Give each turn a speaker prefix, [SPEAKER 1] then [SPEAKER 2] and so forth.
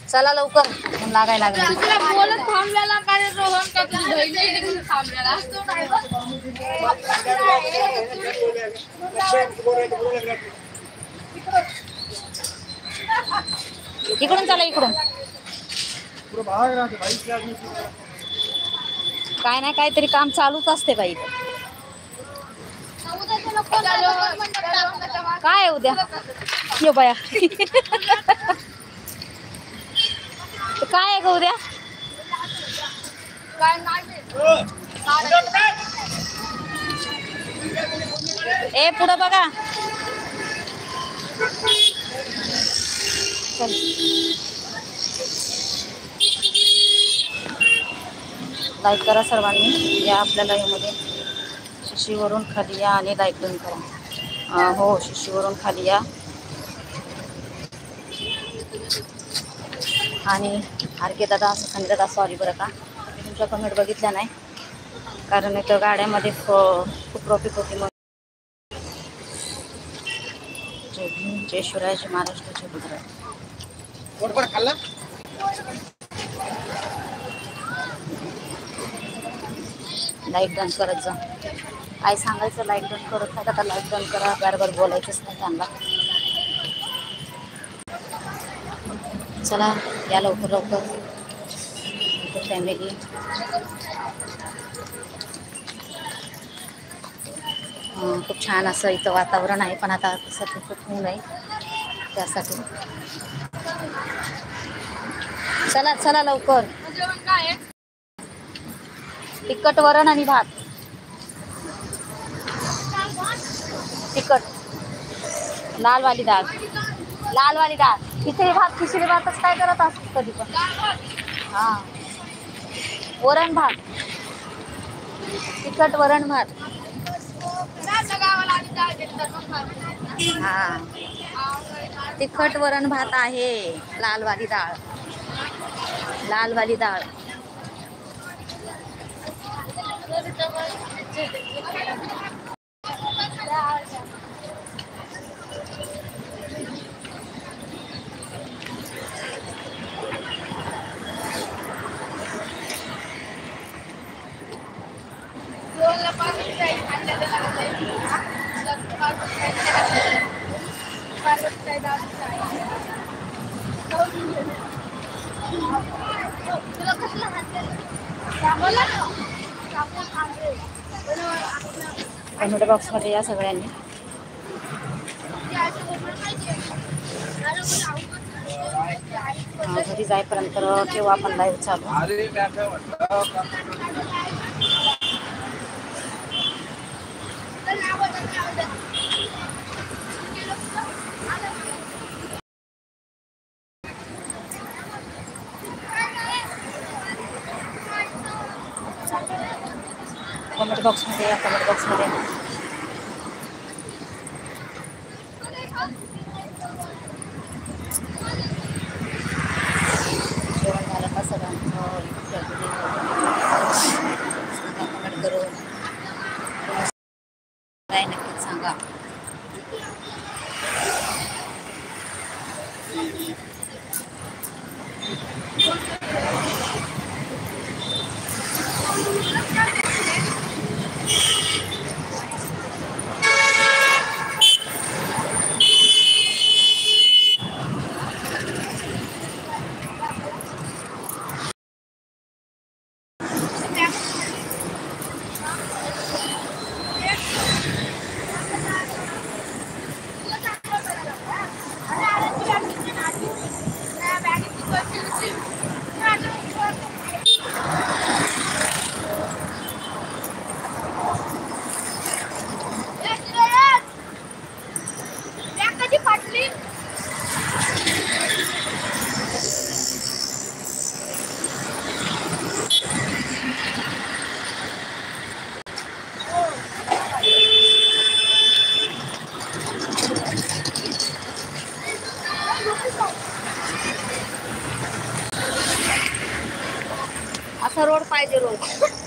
[SPEAKER 1] चला लवकर लागायला लागलं. इकडून चला इकडून. काय नाही काहीतरी काम चालूच असते बाई. काय आहे उद्या ये बाया. काय आहे ग उद्या. ए पुढं बघा. चल. लाईक करा सर्वांनी. या आपल्या लाईव्ह मध्ये. शिशीवरून खाली या आणि लाईक डन करा. हो शिशीवरून खाली या आणि आरके दादा असं सांगितलं. सॉरी बरं का मी तुमच्या कमेंट बघितल्या नाही कारण इथं गाड्यामध्ये खूप ट्रॉफिक होती. मग जय भीम जय शिवराय जय महाराष्ट्र जय गुजरात. लाईक डन करत जा. काय सांगायचं लाईक डन करत नाही का. लाईक डन करा. बरोबर बोलायचंच नाही त्यांना. चला या लवकर लवकर फॅमिली. खूप छान असं इथं वातावरण आहे पण आता सध्या खूप ऊन आहे त्यासाठी. चला चला लवकर. तिखट वरण आणि भात. तिखट लालवाली डाळ. लालवाली डाळ. खिचडी भात. खिचडी भातच काय करत असत कधी पण. हा वरण भात. तिखट वरण भात. हा तिखट वरण भात आहे. लालवाली डाळ. लालवाली डाळ. कमेंट बॉक्स मध्ये या सगळ्यांनी. घरी जाईपर्यंत ठेवू आपण लाईव्ह चालू. कमेंट बॉक्स मध्ये या. कमेंट बॉक्स मध्ये जेवण झालं का सगळ्यांचं. कमेंट करून काय नक्कीच सांगा. असा रोड पाहिजे रोड.